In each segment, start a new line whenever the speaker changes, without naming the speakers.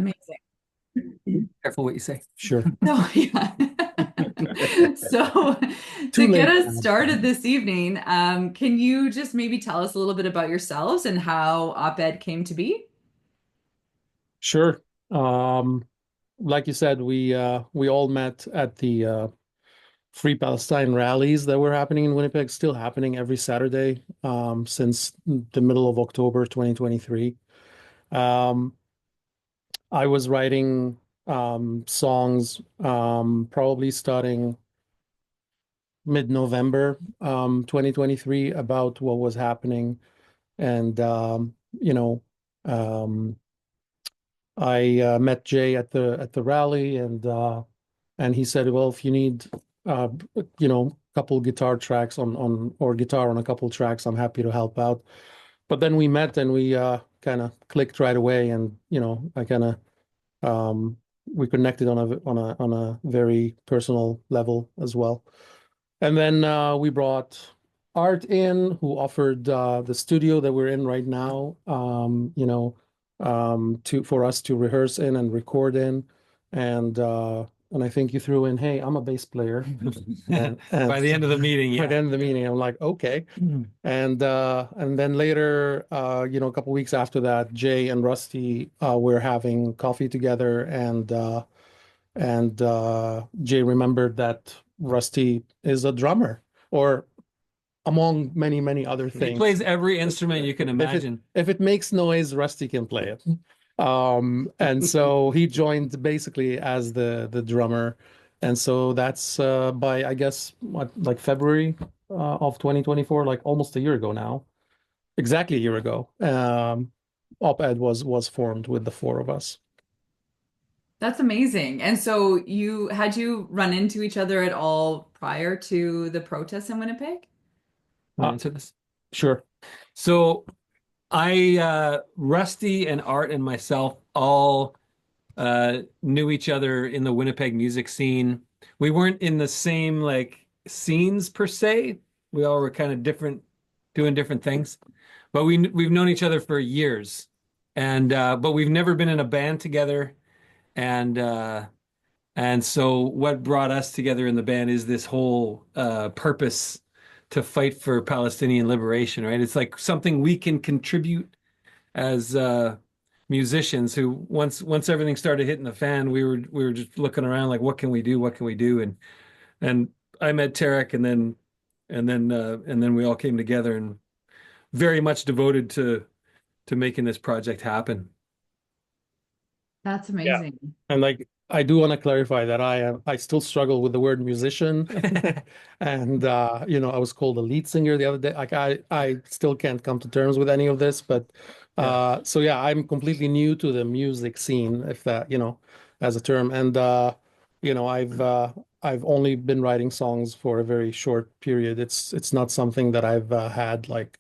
Amazing.
Careful what you say.
Sure.
So, yeah. So,
Too
to get
late
us
now.
started this evening, can you just maybe tell us a little bit about yourselves and how op-ed came to be?
Sure. Um, like you said, we all met at the Free Palestine rallies that were happening in Winnipeg, still happening every Saturday since the middle of October 2023. Um, I was writing songs probably starting mid-November 2023 about what was happening. And um, I met Jay at the rally, and he said, "Well, if you need, uh, a couple guitar tracks on or guitar on a couple tracks, I'm happy to help out." But then we met and we kind of clicked right away, and I kind of we connected on a very personal level as well. And then we brought Art in, who offered the studio that we're in right now, to for us to rehearse in and record in. And and I think you threw in, "Hey, I'm a bass player." And
By the end of the meeting,
by the
yeah.
end of the meeting, I'm like, "Okay." And then later, a couple weeks after that, Jay and Rusty were having coffee together, and Jay remembered that Rusty is a drummer, or among many, many other
He
things.
plays every instrument you can
If it
imagine.
if it makes noise, Rusty can play it. And so he joined basically as the drummer. And so that's by, I guess, what, like February of 2024, like almost a year ago now, exactly a year ago. Op-Ed was formed with the four of us.
That's amazing. And so you run into each other at all prior to the protests in Winnipeg?
Want to
Uh,
answer this?
sure.
So I, Rusty and Art and myself all knew each other in the Winnipeg music scene. We weren't in the same like scenes per se. We all were kind of different, doing different things. But we've known each other for years, and but we've never been in a band together. And so what brought us together in the band is this whole purpose to fight for Palestinian liberation, right? It's like something we can contribute as musicians who once everything started hitting the fan, we were just looking around like what can we do? What can we do? And I met Tarek, and then we all came together and very much devoted to making this project happen.
That's
Yeah.
amazing.
And like I do want to clarify that I still struggle with the word musician. And I was called a lead singer the other day. Like I still can't come to terms with any of this, but
Yeah.
so yeah, I'm completely new to the music scene, if that, as a term. And I've only been writing songs for a very short period. It's not something that I've had like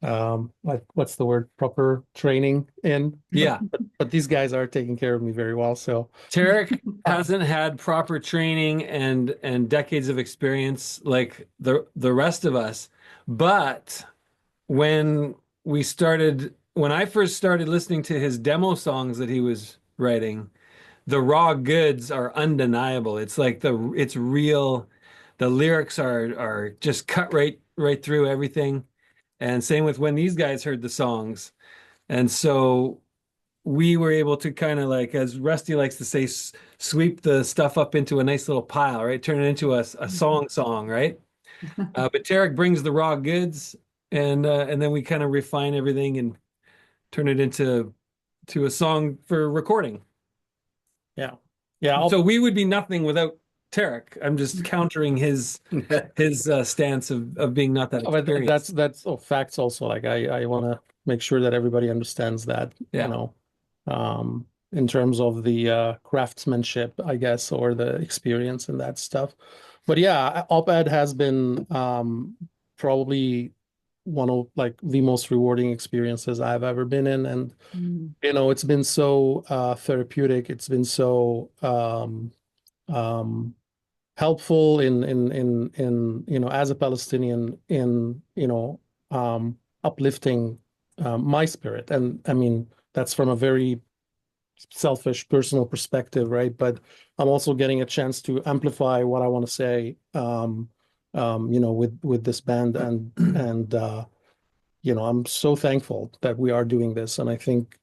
like what's the word, proper training in, but,
Yeah.
but these guys are taking care of me very well. So
Tarek hasn't had proper training and decades of experience like the rest of us. But when when I first started listening to his demo songs that he was writing, the raw goods are undeniable. It's like it's real. The lyrics are just cut right through everything. And same with when these guys heard the songs. And so we were able to kind of like, as Rusty likes to say, sweep the stuff up into a nice little pile, right? Turn it into a song, right? But Tarek brings the raw goods, and then we kind of refine everything and turn it into a song for recording.
yeah, yeah,
So we would be nothing without Tarek. I'm just countering his stance of being not that
but that's
experienced.
facts also. Like I want to make sure that everybody understands that,
Yeah.
in terms of the craftsmanship, I guess, or the experience and that stuff. But yeah, op-ed has been probably one of like the most rewarding experiences I've ever been in. And
Mm.
it's been so therapeutic. It's been so um, helpful in as a Palestinian in uplifting my spirit. And I mean that's from a very selfish personal perspective, right? But I'm also getting a chance to amplify what I want to say, with this band, and I'm so thankful that we are doing this, and I think,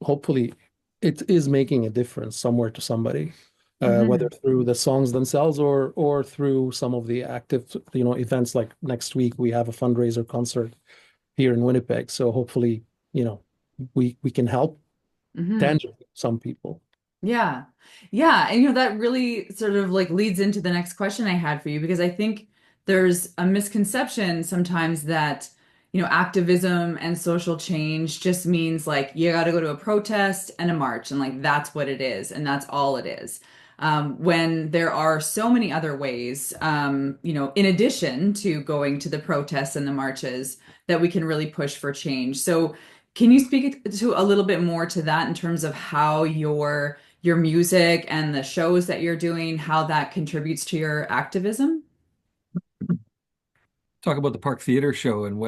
hopefully, it is making a difference somewhere to somebody, whether
Hmm.
through the songs themselves or through some of the active, events. Like next week, we have a fundraiser concert here in Winnipeg, so hopefully, you know, we can help
Hmm.
tangibly some people.
Yeah. Yeah. And that really sort of like leads into the next question I had for you, because I think there's a misconception sometimes that, activism and social change just means like you got to go to a protest and a march, and like that's what it is, and that's all it is. When there are so many other ways, in addition to going to the protests and the marches, that we can really push for change. So, can you speak to a little bit more to that in terms of how your music and the shows that you're doing, how that contributes to your activism?
Talk about the Park Theater show and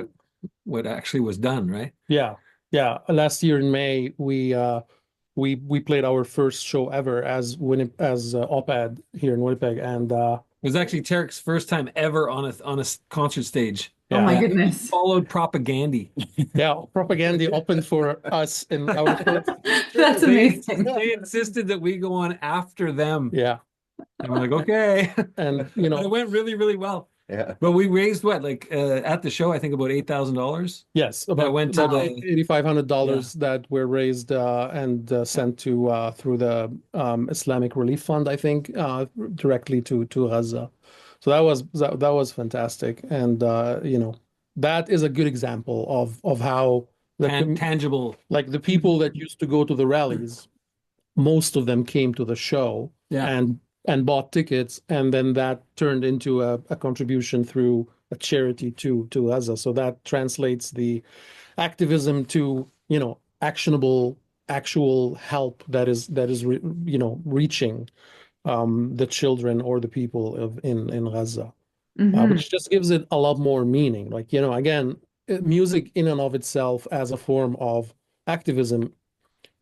what actually was done, right?
Yeah, yeah. Last year in May, we played our first show ever as Op-Ed here in Winnipeg, and
It was actually Tarek's first time ever on a concert stage.
Oh
yeah,
my
Yeah,
goodness.
followed Propaganda.
yeah. Propaganda opened for us in our first
That's
show.
amazing.
They insisted that we go on after them.
Yeah,
And we're like, okay.
and
But it went really, really well. Yeah. But we raised what, like at the show, I think about $8,000
yes,
that
about
went to
about
the yeah.
$8,500 that were raised and sent to through the Islamic Relief Fund, I think, directly to Gaza. So that was fantastic, and that is a good example of how
Tangible.
like the people that used to go to the rallies, most of them came to the show
Yeah.
and bought tickets, and then that turned into a contribution through a charity to Gaza. So that translates the activism to, actionable, actual help that is reaching the children or the people in Gaza,
Hmm.
which just gives it a lot more meaning. Like, again, music in and of itself as a form of activism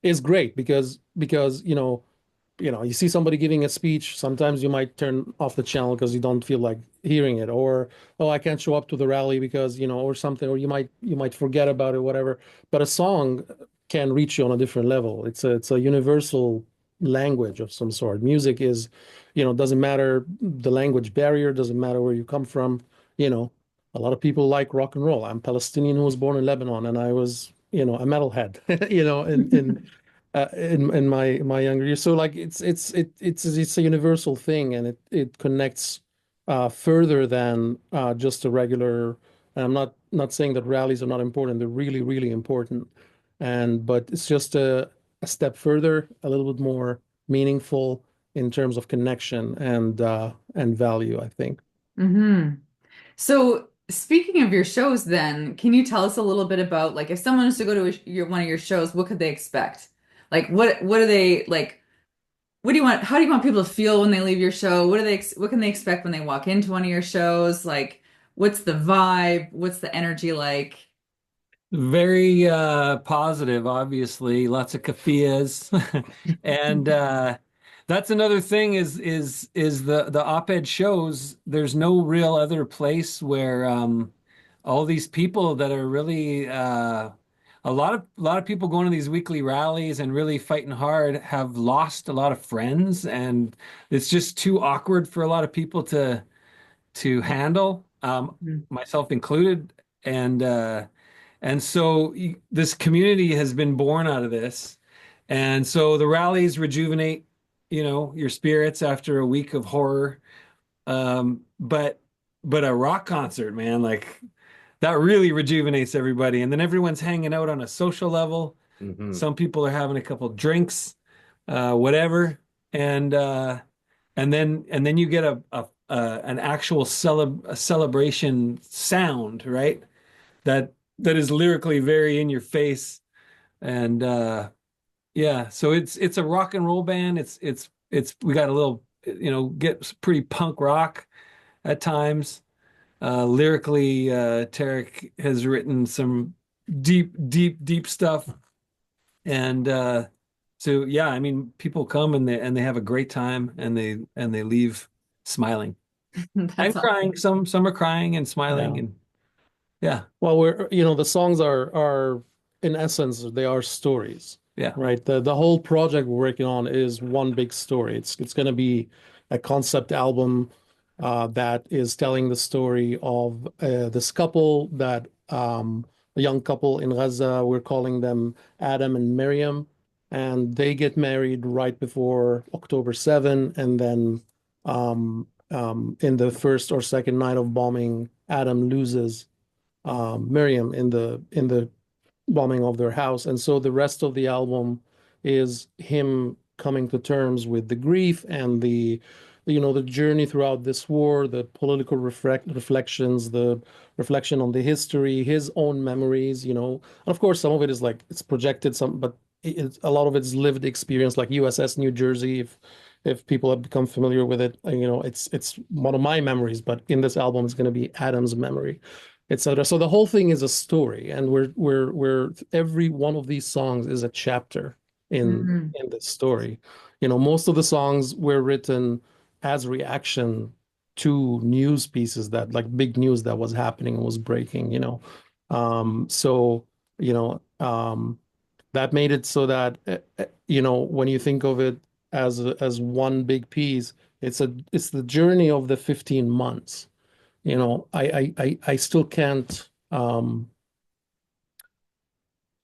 is great because you see somebody giving a speech, sometimes you might turn off the channel because you don't feel like hearing it, or oh, I can't show up to the rally because or something, or you might forget about it, whatever. But a song can reach you on a different level. It's a universal language of some sort. Music is, doesn't matter the language barrier, doesn't matter where you come from. You know, a lot of people like rock and roll. I'm Palestinian who was born in Lebanon, and I was, a metalhead, in my younger years. So like it's a universal thing, and it connects further than just a regular. And I'm not saying that rallies are not important. They're really, really important. But it's just a step further, a little bit more meaningful in terms of connection and value, I think.
Hmm. So, speaking of your shows, then, can you tell us a little bit about like if someone was to go to one of your shows, what could they expect? Like, what are they like? What do you want? How do you want people to feel when they leave your show? What can they expect when they walk into one of your shows? Like, what's the vibe? What's the energy like?
Very positive, obviously, lots of kafiyas. And that's another thing is the op-ed shows, there's no real other place where all these people that are really a lot of people going to these weekly rallies and really fighting hard have lost a lot of friends, and it's just too awkward for a lot of people to handle,
Mhm.
myself included. And so this community has been born out of this. And so the rallies rejuvenate, your spirits after a week of horror. But a rock concert, man, like that really rejuvenates everybody. And then everyone's hanging out on a social level. Some people are having a couple drinks, whatever. And and then you get an actual a celebration sound, right? That is lyrically very in your face. And yeah, so it's a rock and roll band. It's we got a little, get pretty punk rock at times. Lyrically, Tarek has written some deep, deep, deep stuff. And so yeah, I mean, people come and they have a great time and they leave smiling and
That's
crying.
awesome.
Some are crying and smiling
Yeah.
and yeah,
Well, the songs are in essence, they are stories,
yeah.
right? The whole project we're working on is one big story. It's going to be a concept album that is telling the story of this couple a young couple in Gaza. We're calling them Adam and Miriam, and they get married right before October 7, and then in the first or second night of bombing, Adam loses Miriam in the bombing of their house. And so the rest of the album is him coming to terms with the grief and the journey throughout this war, the political reflections, the reflection on the history, his own memories, And of course, some of it is like it's projected, but a lot of it is lived experience, like USS New Jersey. If people have become familiar with it, it's one of my memories, but in this album, it's going to be Adam's memory, etc. So the whole thing is a story, and we're every one of these songs is a chapter
Mhm.
in this story. Most of the songs were written as reaction to news pieces that like big news that was happening and was breaking. So you know, that made it so that when you think of it as one big piece, it's the journey of the 15 months. I still can't.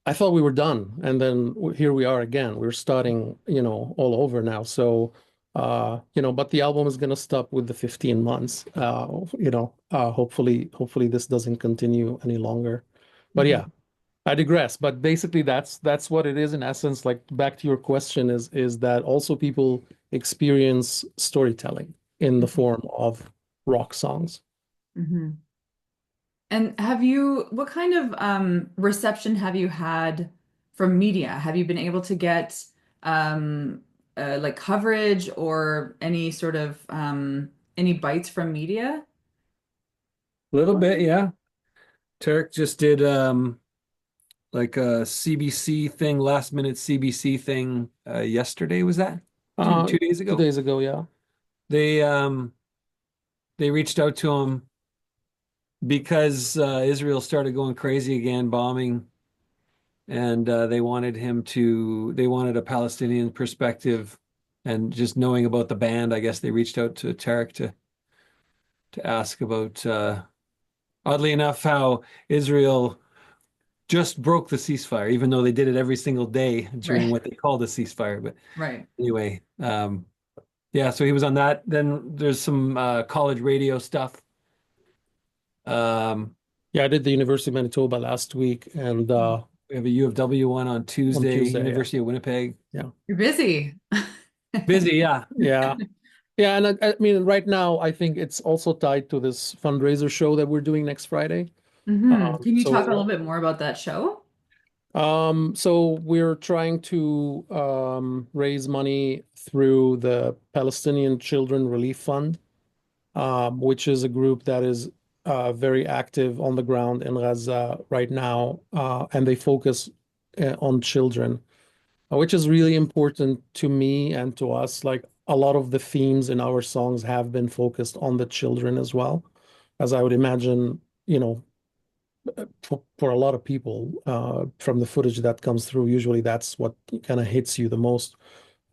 I thought we were done, and then here we are again. We're starting, all over now. So, but the album is gonna stop with the 15 months. Hopefully this doesn't continue any longer. But
Mhm.
yeah, I digress. But basically, that's what it is in essence. Like back to your question is that also people experience storytelling in the
Mhm.
form of rock songs.
Mhm. And what kind of reception have you had from media? Have you been able to get like coverage or any sort of any bites from media?
A little bit, yeah. Tarek just did like a CBC thing, last minute CBC thing yesterday, was that?
Uh,
2 days
two
ago.
days ago, yeah.
They um they reached out to him because Israel started going crazy again, bombing, and they wanted a Palestinian perspective, and just knowing about the band, I guess they reached out to Tarek to ask about, oddly enough, how Israel just broke the ceasefire, even though they did it every single day during
Right.
what they called a ceasefire. But
Right.
anyway, yeah, so he was on that. Then there's some college radio stuff. Um,
Yeah, I did the University of Manitoba last week and
we have a U of W one on
on
Tuesday,
Tuesday, yeah.
University of Winnipeg.
Yeah.
You're busy.
Busy, yeah.
Yeah. Yeah, and I mean right now I think it's also tied to this fundraiser show that we're doing next Friday.
Can you talk a little
So
bit more about that show?
so we're trying to raise money through the Palestinian Children Relief Fund, which is a group that is very active on the ground in Gaza right now, and they focus on children, which is really important to me and to us. Like a lot of the themes in our songs have been focused on the children as well, as I would imagine, for a lot of people, from the footage that comes through, usually that's what kind of hits you the most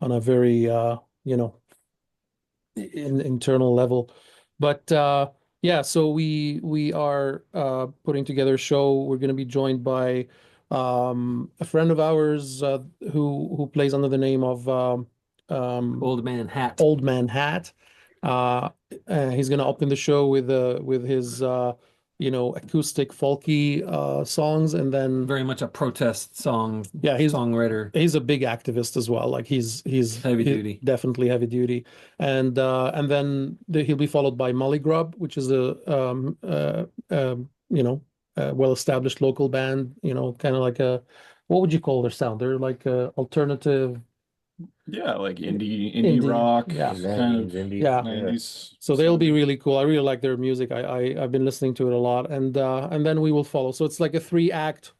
on a very, internal level. But yeah, so we are putting together a show. We're going to be joined by a friend of ours who plays under the name of um,
Old Man Hat.
Old Man Hat. Uh, he's going to open the show with his acoustic folky songs, and then
Very much a protest
yeah,
songwriter,
he's a big activist as well. Like
heavy
he's
duty.
definitely heavy duty, and then he'll be followed by Molly Grub, which is a well-established local band. Kind of like a what would you call their sound? They're like a alternative
Yeah, like indie
indie.
rock,
Yeah,
kind of
indie.
yeah.
Yeah.
90s
So they'll be
sounding.
really cool. I really like their music. I've been listening to it a lot, and then we will follow. So it's like a three-act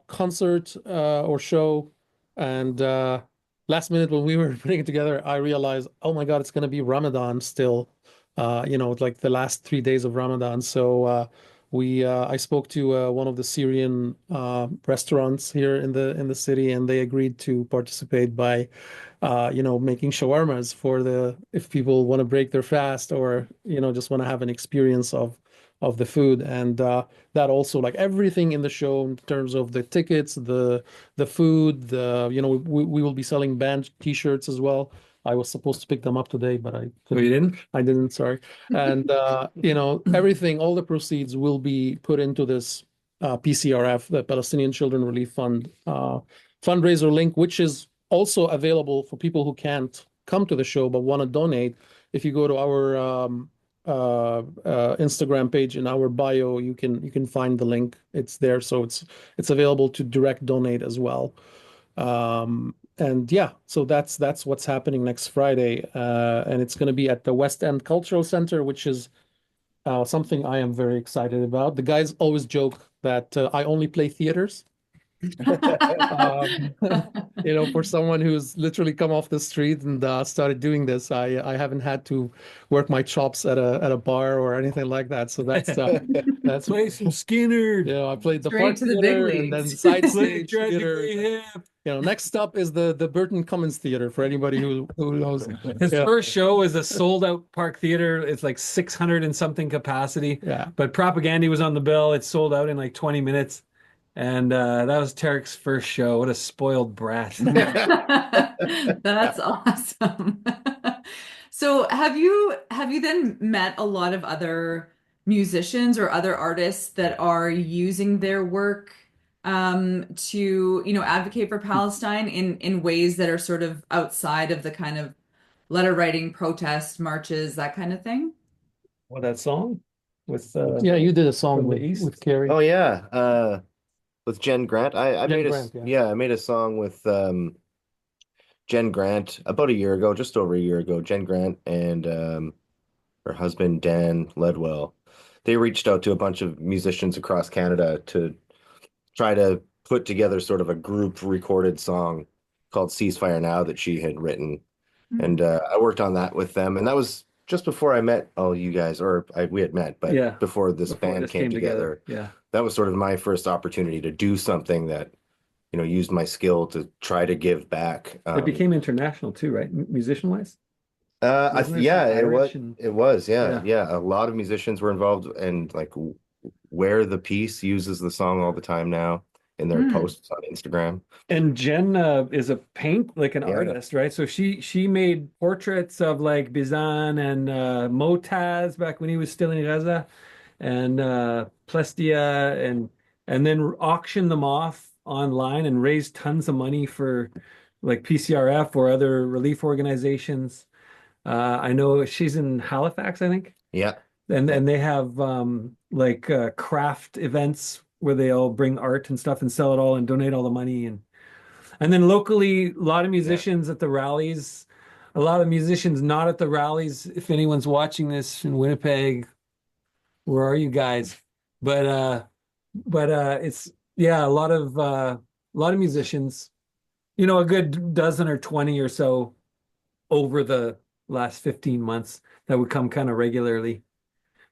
concert or show, and last minute when we were putting it together, I realized, oh my God, it's going to be Ramadan still. Like the last 3 days of Ramadan. So we I spoke to one of the Syrian restaurants here in the city, and they agreed to participate by making shawarmas for the if people want to break their fast or just want to have an experience of the food. And that also, like everything in the show in terms of the tickets, the food, we will be selling band t-shirts as well. I was supposed to pick them up today, but I
Oh, you
couldn't.
didn't?
I didn't, sorry. And everything, all the proceeds will be put into this PCRF, the Palestinian Children Relief Fund fundraiser link, which is also available for people who can't come to the show but want to donate. If you go to our Instagram page in our bio, you can find the link. It's there, so it's available to direct donate as well. And yeah, so that's what's happening next Friday, and it's going to be at the West End Cultural Center, which is something I am very excited about. The guys always joke that I only play theaters. Um, for someone who's literally come off the street and started doing this, I haven't had to work my chops at a bar or anything like that. So that's
Play some Skinner.
I played the
Straight
Park
to the big
Theater and then
leagues.
side
Play
stage theater.
Tragically Hip.
Next up is the Burton Cummins Theater for anybody who knows.
His
Yeah.
first show is a sold out Park Theater. It's like 600 and something capacity.
Yeah.
But Propaganda was on the bill. It sold out in like 20 minutes. And that was Tarek's first show. What a spoiled brat.
That's awesome. So have you then met a lot of other musicians or other artists that are using their work to, advocate for Palestine in ways that are sort of outside of the kind of letter writing, protest, marches, that kind of thing?
What, that song? With
Yeah, you did a song
From the
with
East?
with Carrie.
Oh yeah, with Jen Grant. I
Jen
made
Grant, yeah.
yeah, I made a song with Jen Grant about a year ago, just over a year ago. Jen Grant and her husband Dan Ledwell. They reached out to a bunch of musicians across Canada to try to put together sort of a group recorded song called Ceasefire Now that she had written. And I worked on that with them, and that was just before I met all you guys, or we had met, but
Yeah,
before this
before
band
this
came together.
Yeah.
That was sort of my first opportunity to do something that, used my skill to try to give back.
It became international too, right? Musician wise? Wasn't there
Yeah,
some Irish and
it was,
yeah.
yeah. A lot of musicians were involved, and like Where the Peace uses the song all the time now in their posts on Instagram.
And Jen is a like an
Yeah.
artist, right? So she made portraits of like Bizan and Motaz back when he was still in Gaza, and Plestia, and then auctioned them off online and raised tons of money for like PCRF or other relief organizations. I know she's in Halifax, I think.
Yeah.
And they have like craft events where they all bring art and stuff and sell it all and donate all the money, and then locally a lot of musicians at the rallies, a lot of musicians not at the rallies. If anyone's watching this in Winnipeg, where are you guys? But it's a lot of musicians, a good dozen or 20 or so over the last 15 months that would come kind of regularly.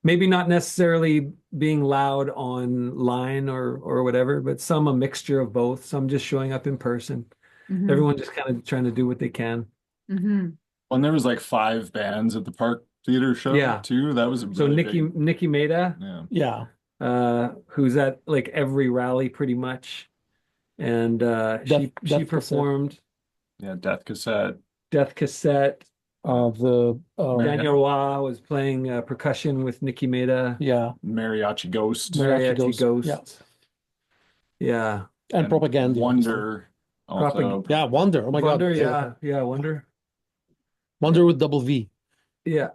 Maybe not necessarily being loud online or whatever, but some a mixture of both. Some just showing up in person.
Mhm.
Everyone just kind of trying to do what they can.
Mhm.
When there was like 5 bands at the Park Theater show
Yeah.
too, that was a
So
really
Nikki Maida,
yeah.
Yeah.
who's at like every rally pretty much, and she
Death
performed
Yeah, Death Cassette.
Death Cassette.
The
Daniel Roy was playing percussion with Nikki Maida.
yeah,
Mariachi Ghost.
Mariachi Ghost.
yeah,
Yeah.
and Propaganda.
Wonder. Also.
Yeah, Wonder. Oh my God.
Wonder, yeah, Wonder.
Wonder with double V.
Yeah.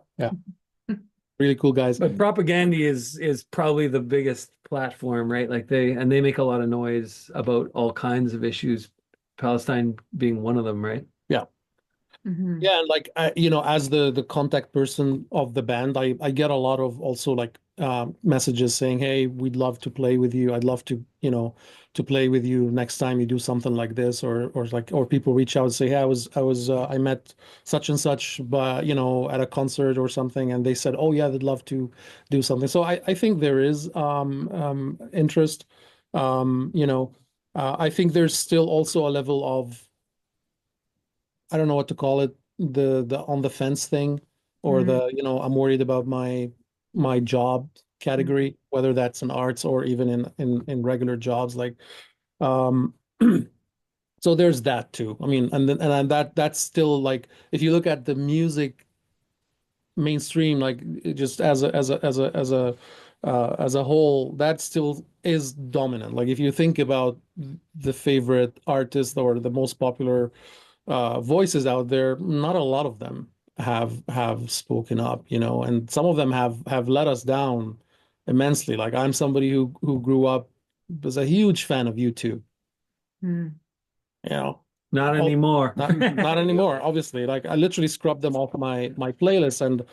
Really cool guys.
But Propaganda is probably the biggest platform, right? Like they make a lot of noise about all kinds of issues, Palestine being one of them, right?
Yeah, and like as the contact person of the band, I get a lot of also like messages saying, "Hey, we'd love to play with you. I'd love to, to play with you next time you do something like this," or people reach out and say, "Hey, I met such and such, but at a concert or something, and they said, oh yeah, they'd love to do something." So I think there is interest. I think there's still also a level of, I don't know what to call it, the on the fence thing, or
Mhm.
the, I'm worried about my job category, whether that's in arts or even in regular jobs. Like, um, so there's that too. I mean, and that's still like, if you look at the music mainstream, like just as a whole, that still is dominant. Like if you think about the favorite artist or the most popular voices out there, not a lot of them have spoken up, and some of them have let us down immensely. Like I'm somebody who grew up, was a huge fan of YouTube,
Mhm.
you know.
Not
Oh,
anymore.
not anymore, obviously. Like I literally scrubbed them off my playlist. And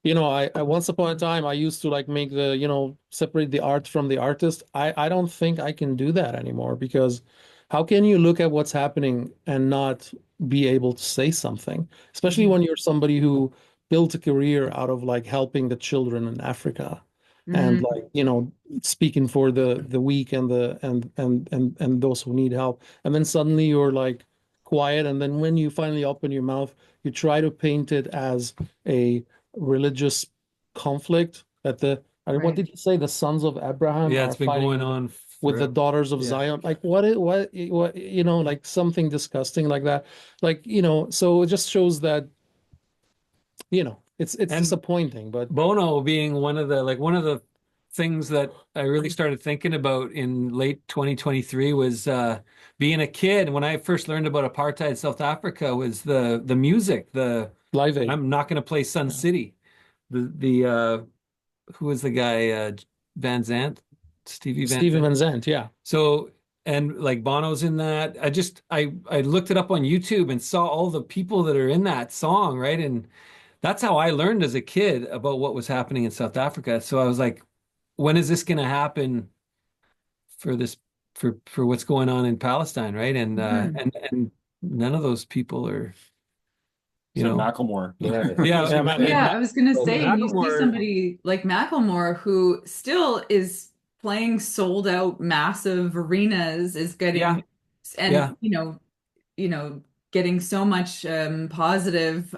I once upon a time I used to like make the, separate the art from the artist. I don't think I can do that anymore, because how can you look at what's happening and not be able to say something, especially
Mhm.
when you're somebody who built a career out of like helping the children in Africa, and
Mhm.
like, speaking for the weak and the and those who need help. And then suddenly you're like quiet, and then when you finally open your mouth, you try to paint it as a religious conflict, that what
Right.
did you say, the sons of Abraham
Yeah,
are
it's been going
fighting
on
with the
forever.
daughters of
Yeah.
Zion. Like what, like something disgusting like that. Like, so it just shows that, it's
And
disappointing, but
Bono being one of the things that I really started thinking about in late 2023 was being a kid. When I first learned about apartheid South Africa was the music, the
Live Aid.
I'm not going to play Sun
Yeah.
City. The who was the guy Van Zandt, Stevie Van
Steven
Zandt.
Van Zandt, yeah.
So and like Bono's in that. I looked it up on YouTube and saw all the people that are in that song, right? And that's how I learned as a kid about what was happening in South Africa. So I was like, when is this going to happen for this for what's going on in Palestine, right? And
Mhm.
and none of those people are, you
Except
know,
Macklemore.
Yeah.
yeah,
Yeah,
Yeah, I was gonna say, and you see
Macklemore,
somebody like Macklemore who still is playing sold out massive arenas, is
yeah,
getting and
yeah,
getting so much positive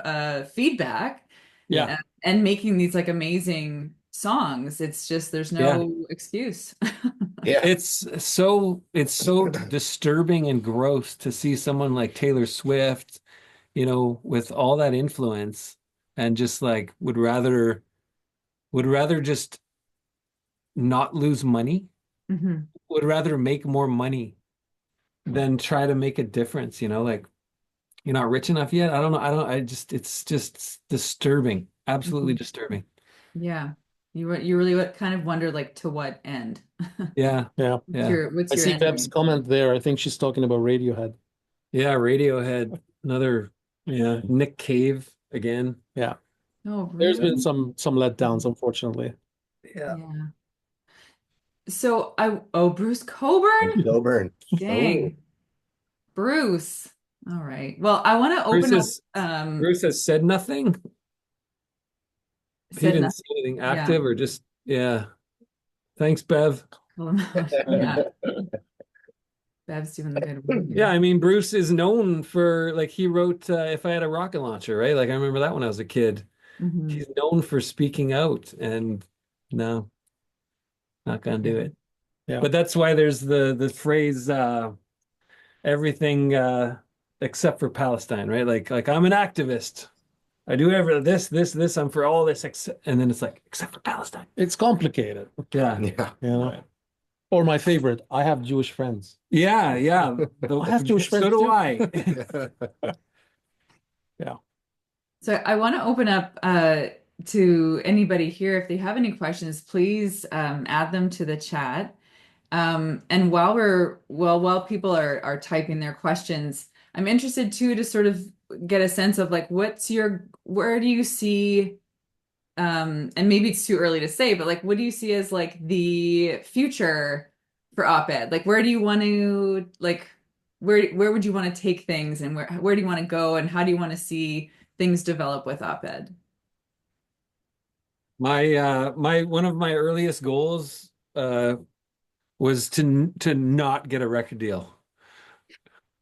feedback,
yeah.
and making these like amazing songs. It's just there's
yeah.
no excuse.
Yeah.
It's so disturbing and gross to see someone like Taylor Swift, with all that influence and just like would rather just not lose money,
Hmm.
would rather make more money than try to make a difference, like you're not rich enough yet. I don't know. It's just disturbing, absolutely
Hmm.
disturbing.
Yeah, you really kind of wonder like to what end?
Yeah,
Yeah.
yeah,
What's
I
your
see
end
Veb's
game?
comment there. I think she's talking about Radiohead.
yeah. Radiohead, another, yeah. Nick Cave again.
Yeah.
Oh,
There's been
really?
some letdowns, unfortunately.
Yeah.
Yeah. So Bruce Coburn?
Coburn. Oh,
Dang. Bruce. All right. Well, I want to
Bruce
open up
has Bruce has said nothing. He
said
didn't say
nothing.
anything
Yeah.
active or just, yeah. Thanks, Bev.
Call him out. Yeah. Bev's doing the good work
Yeah,
here.
I mean, Bruce is known for like he wrote If I Had a Rocket Launcher, right? Like I remember that when I was a kid.
Hmm.
He's known for speaking out and no, not gonna do
Yeah.
it.
Yeah.
But that's why there's the phrase everything except for Palestine, right? Like I'm an activist. I do ever this, I'm for all this and then it's like except for Palestine.
It's complicated,
Yeah.
yeah.
you know. Or my favorite, I have Jewish friends.
Yeah, yeah.
I have Jewish
So
friends
do
too.
I.
Yeah.
So I want to open up to anybody here. If they have any questions, please add them to the chat. And while people are typing their questions, I'm interested too to sort of get a sense of like where do you see and maybe it's too early to say, but like, what do you see as like the future for op-ed? Like, where do you want to like, where would you want to take things, and where do you want to go, and how do you want to see things develop with op-ed?
My one of my earliest goals was to not get a record deal.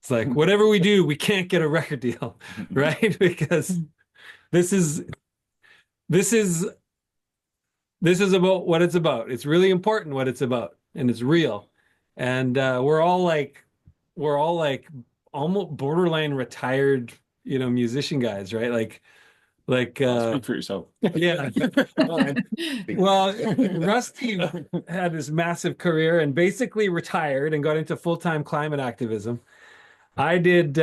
It's like whatever we do, we can't get a record deal, right? Because this is this is this is about what it's about. It's really important what it's about, and it's real. And we're all like almost borderline retired, musician guys, right? Like
Speak for yourself.
yeah. Well, Rusty had this massive career and basically retired and got into full-time climate activism. I did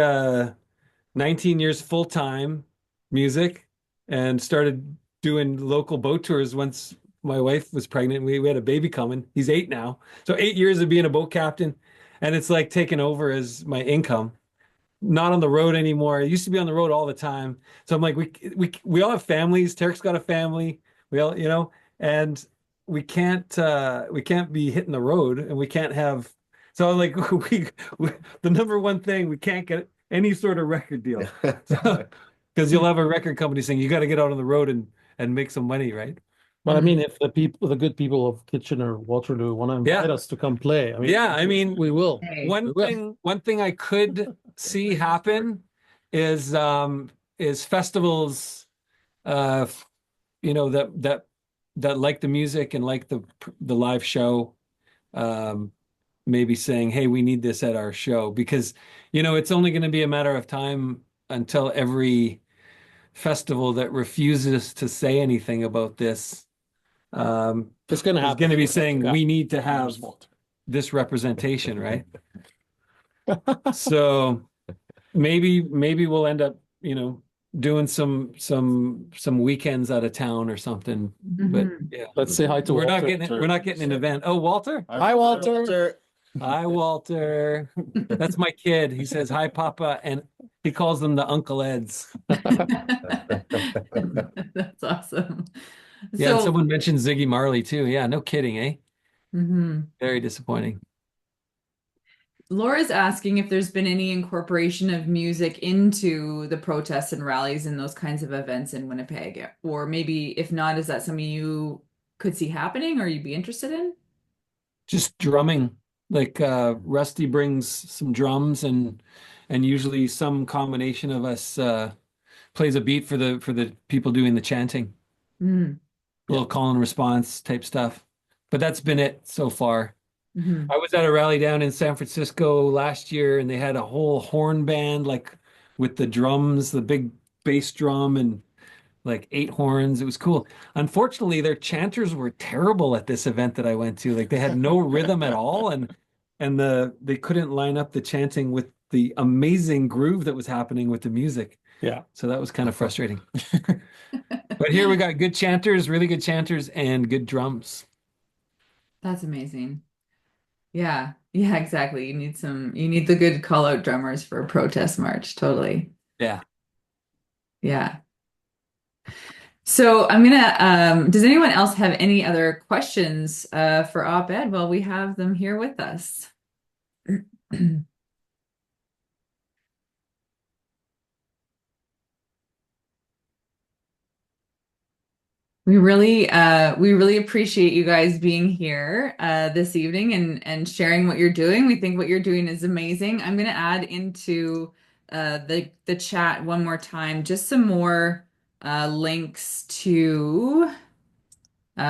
19 years full-time music and started doing local boat tours once my wife was pregnant. We had a baby coming. He's 8 now. So 8 years of being a boat captain, and it's like taking over as my income. Not on the road anymore. I used to be on the road all the time. So I'm like, we all have families. Tarek's got a family. We all, and we can't be hitting the road, and we can't have. So like we the number one thing, we can't get any sort of record deal. Because you'll have a record company saying you got to get out on the road and make some money, right?
But I mean, if the good people of Kitchener, Waterloo want to invite
Yeah.
us to come play, I mean,
Yeah, I mean,
we will.
Hey.
one thing I could see happen is festivals, that like the music and like the live show, maybe saying, hey, we need this at our show, because it's only going to be a matter of time until every festival that refuses to say anything about this
It's going to
is
happen.
going to be saying
Yeah.
we need to have this representation, right? So maybe we'll end up, doing some weekends out of town or something. But
Mhm.
yeah,
Let's say hi to
we're not
Walter.
getting an event. Oh, Walter.
Hi, Walter.
Hi, Walter. That's my kid. He says hi, Papa, and he calls them the Uncle Eds.
That's awesome.
Yeah, and
So,
someone mentioned Ziggy Marley too. Yeah, no kidding, eh?
mhm.
Very disappointing.
Laura's asking if there's been any incorporation of music into the protests and rallies and those kinds of events in Winnipeg, or maybe if not, is that something you could see happening or you'd be interested in?
Just drumming. Like Rusty brings some drums, and usually some combination of us plays a beat for the people doing the chanting.
Mm.
A little call and response type stuff. But that's been it so far.
Mhm.
I was at a rally down in San Francisco last year, and they had a whole horn band, like with the drums, the big bass drum, and like 8 horns. It was cool. Unfortunately, their chanters were terrible at this event that I went to. Like they had no rhythm at all, and they couldn't line up the chanting with the amazing groove that was happening with the music.
Yeah.
So that was kind of frustrating. But here we got good chanters, really good chanters, and good drums.
That's amazing. Yeah. Yeah, exactly. You need the good call out drummers for a protest march. Totally.
Yeah.
Yeah. So I'm gonna, does anyone else have any other questions for op-ed? Well, we have them here with us. We really appreciate you guys being here this evening and sharing what you're doing. We think what you're doing is amazing. I'm going to add into the chat one more time just some more links to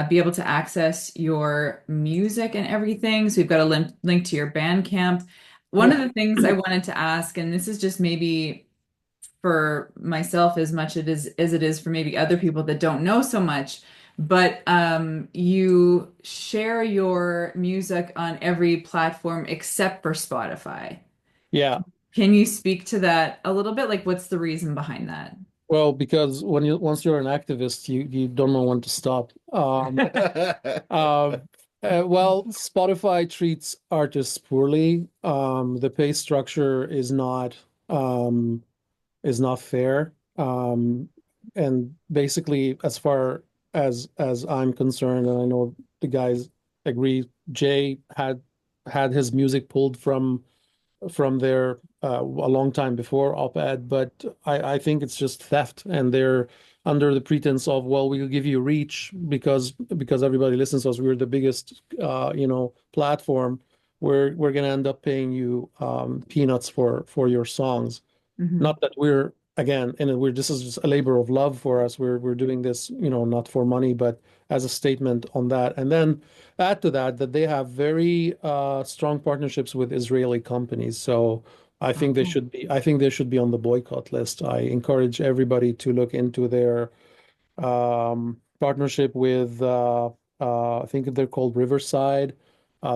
be able to access your music and everything. So we've got a link to your Bandcamp. One of the things I wanted to ask, and this is just maybe for myself as much as it is for maybe other people that don't know so much, but you share your music on every platform except for Spotify.
Yeah.
Can you speak to that a little bit? Like, what's the reason behind that?
Well, because once you're an activist, you don't know when to stop. Well, Spotify treats artists poorly. The pay structure is not fair. And basically, as far as I'm concerned, and I know the guys agree, Jay had his music pulled from there a long time before op-ed, but I think it's just theft, and they're under the pretense of, well, we'll give you reach because everybody listens to us. We're the biggest platform. We're gonna end up paying you peanuts for your songs.
Hmm.
Not that we're again, and we're this is just a labor of love for us. We're doing this, not for money, but as a statement on that. And then add to that that they have very strong partnerships with Israeli companies. So
Oh.
I think they should be on the boycott list. I encourage everybody to look into their partnership with I think they're called Riverside.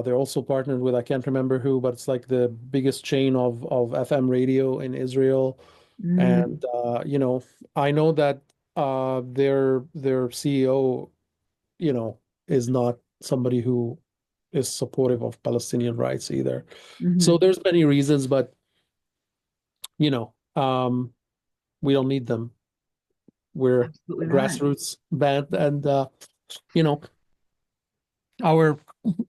They're also partnered with I can't remember who, but it's like the biggest chain of FM radio in Israel.
Mm.
And I know that their CEO, is not somebody who is supportive of Palestinian rights either. So
Hmm.
there's many reasons, but you know, um, we don't need them. We're a
Absolutely not.
grassroots band, and you know, our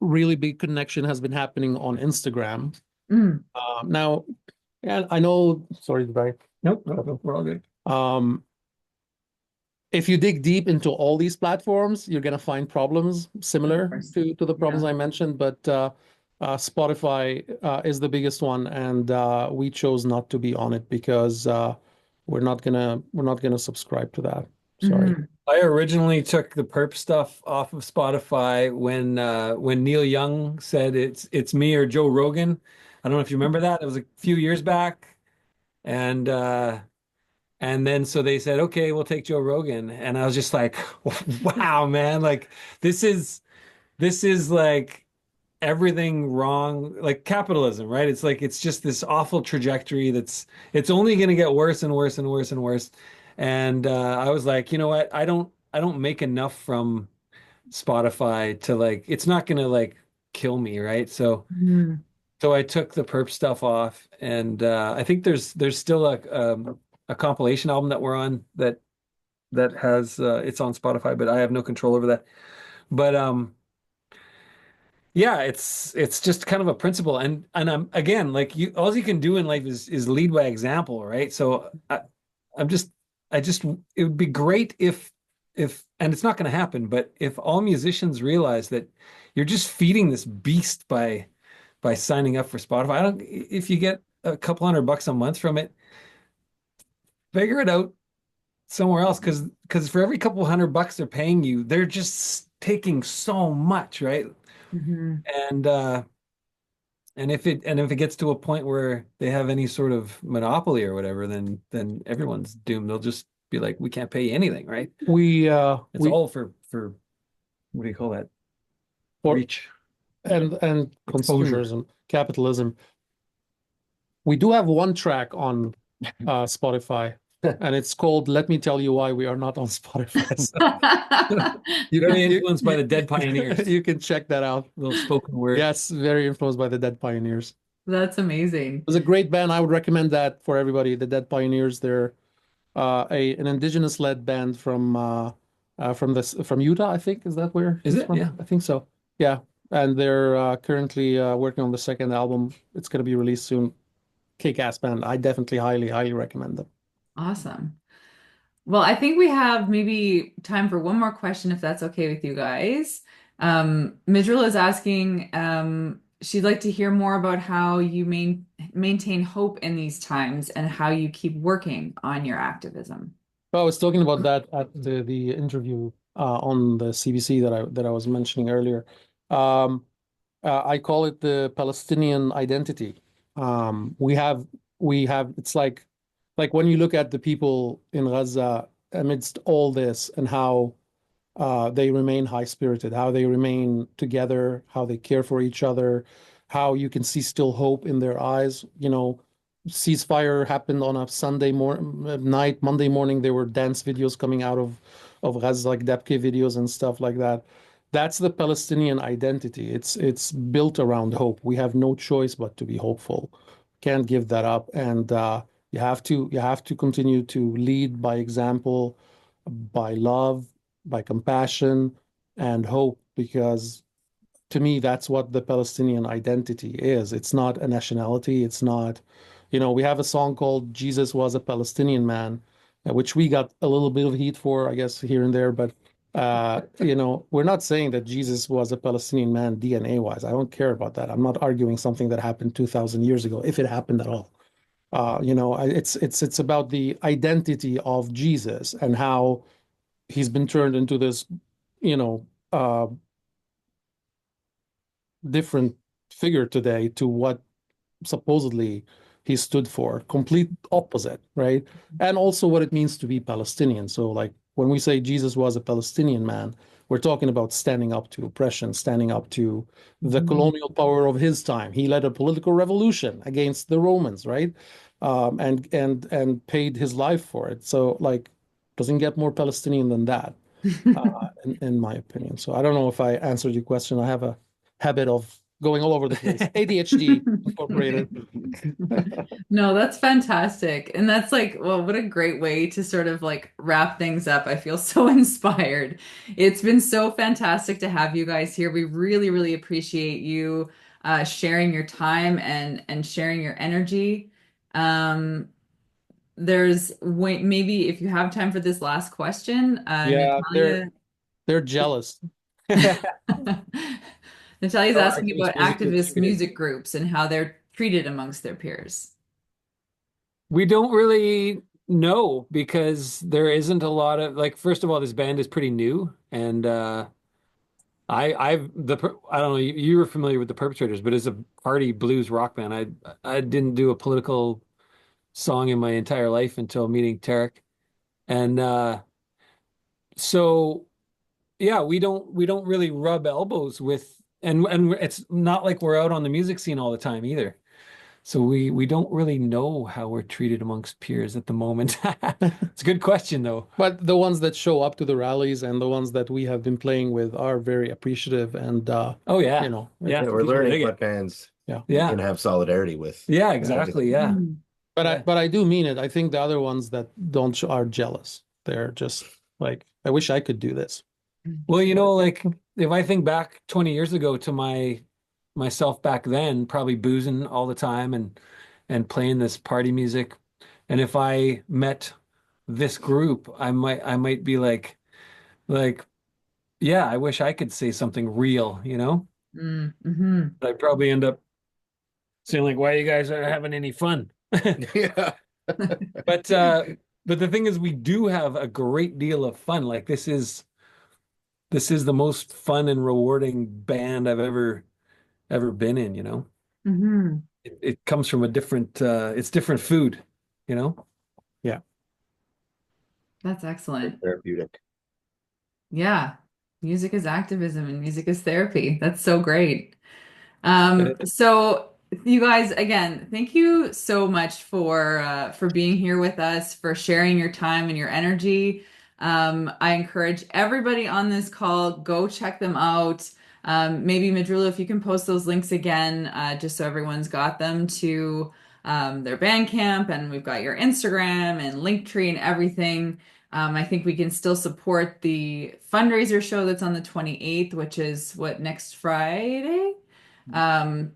really big connection has been happening on Instagram.
Mm.
Now, and I know, sorry, Barry.
Nope, no, we're all good.
Um, if you dig deep into all these platforms, you're going to find problems
Of
similar
course.
to the problems
Yeah.
I mentioned, but Spotify is the biggest one, and we chose not to be on it because we're not gonna subscribe to that. Sorry.
Hmm.
I originally took the perp stuff off of Spotify when Neil Young said it's me or Joe Rogan. I don't know if you remember that. It was a few years back. And and then so they said, okay, we'll take Joe Rogan. And I was just like, wow, man, like this is this is like everything wrong, like capitalism, right? It's like it's just this awful trajectory that's it's only going to get worse and worse and worse and worse. And I was like, you know what? I don't make enough from Spotify to like it's not going to like kill me, right?
Hmm.
So I took the perp stuff off, and I think there's still a compilation album that we're on that has it's on Spotify, but I have no control over that. But yeah, it's just kind of a principle, and I'm again like you, all you can do in life is lead by example, right? So I'm just I just it would be great if and it's not going to happen, but if all musicians realize that you're just feeding this beast by signing up for Spotify. I don't if you get a couple $100 a month from it, figure it out somewhere else because for every couple $100 they're paying you, they're just taking so much, right?
Hmm.
And if it gets to a point where they have any sort of monopoly or whatever, then everyone's doomed. They'll just be like, we can't pay you anything, right?
We
It's
we
all for what do you call that?
for
Reach,
and
exposure.
consumerism, capitalism. We do have one track on Spotify, and it's called "Let Me Tell You Why We Are Not on Spotify." So you can
Very influenced by the Dead Pioneers.
you can check that out.
Little spoken word.
Yes, very influenced by the Dead Pioneers.
That's amazing.
It was a great band. I would recommend that for everybody. The Dead Pioneers. They're an indigenous-led band from Utah, I think. Is that where
Is
he's
it?
from?
Yeah.
I think so. Yeah, and they're currently working on the second album. It's going to be released soon. Kick-ass band. I definitely highly recommend them.
Awesome. Well, I think we have maybe time for one more question, if that's okay with you guys. Midril is asking, she'd like to hear more about how you maintain hope in these times and how you keep working on your activism.
Well, I was talking about that at the interview on the CBC that I was mentioning earlier. Um, I call it the Palestinian identity. We have it's like when you look at the people in Gaza amidst all this and how they remain high-spirited, how they remain together, how they care for each other, how you can see still hope in their eyes. Ceasefire happened on a Sunday night, Monday morning, there were dance videos coming out of Gaza, like Debke videos and stuff like that. That's the Palestinian identity. It's built around hope. We have no choice but to be hopeful. Can't give that up, and you have to continue to lead by example, by love, by compassion and hope, because to me, that's what the Palestinian identity is. It's not a nationality. It's not, we have a song called Jesus Was a Palestinian Man, which we got a little bit of heat for, I guess, here and there. But, we're not saying that Jesus was a Palestinian man DNA wise. I don't care about that. I'm not arguing something that happened 2,000 years ago, if it happened at all. It's about the identity of Jesus and how he's been turned into this, you know, different figure today to what supposedly he stood for. Complete opposite, right? And also what it means to be Palestinian. So, like, when we say Jesus was a Palestinian man, we're talking about standing up to oppression, standing up to the colonial power of his time. He led a political revolution against the Romans, right? And paid his life for it. So, like, doesn't get more Palestinian than that, in my opinion. So I don't know if I answered your question. I have a habit of going all over the place. ADHD incorporated.
No, that's fantastic. And that's like, well, what a great way to sort of like wrap things up. I feel so inspired. It's been so fantastic to have you guys here. We really, really appreciate you sharing your time and sharing your energy. Maybe if you have time for this last question,
Yeah,
Natalia.
they're jealous.
Natalia's
Oh, I
asking
can
about
suppose you could
activist
shoot it.
music groups and how they're treated amongst their peers.
We don't really know because there isn't a lot of like. First of all, this band is pretty new, and I don't know. You were familiar with the Perpetrators, but as a party blues rock band, I didn't do a political song in my entire life until meeting Tarek, and so yeah, we don't really rub elbows with, and it's not like we're out on the music scene all the time either. So we don't really know how we're treated amongst peers at the moment. It's a good question though.
But the ones that show up to the rallies and the ones that we have been playing with are very appreciative, and
Oh yeah.
it's
Yeah.
Yeah, we're
People
learning
dig
what
it.
bands
yeah.
we
Yeah.
can have solidarity with.
Yeah, exactly. Yeah.
Mm.
But
Yeah.
I do mean it. I think the other ones that don't are jealous. They're just like, I wish I could do this.
Well, like if I think back 20 years ago to myself back then, probably boozing all the time and playing this party music. And if I met this group, I might be like, yeah, I wish I could say something real.
Mm-hmm.
But I'd probably end up saying like, why you guys aren't having any fun?
Yeah.
But but the thing is we do have a great deal of fun. Like this is the most fun and rewarding band I've ever been in.
Mm-hmm.
It comes from a different it's different food, you know?
Yeah.
That's excellent.
Therapeutic.
Yeah. Music is activism and music is therapy. That's so great. So you guys, again, thank you so much for being here with us, for sharing your time and your energy. I encourage everybody on this call, go check them out. Maybe Madrula, if you can post those links again, just so everyone's got them to their Bandcamp, and we've got your Instagram and Linktree and everything. I think we can still support the fundraiser show that's on the 28th, which is what, next Friday?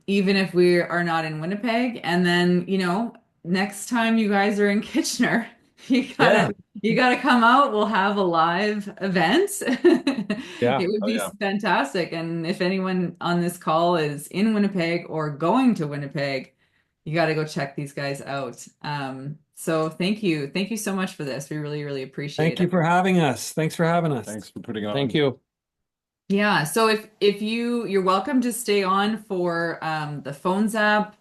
Even if we are not in Winnipeg. And then, next time you guys are in Kitchener, you
Yeah.
gotta you gotta come out. We'll have a live event.
Yeah.
It would
Oh
be
yeah.
fantastic. And if anyone on this call is in Winnipeg or going to Winnipeg, you got to go check these guys out. So thank you. Thank you so much for this. We really, really appreciate
Thank you
it.
for having us. Thanks for having us.
Thanks for putting on.
Thank you.
Yeah, so if you're welcome to stay on for the phones app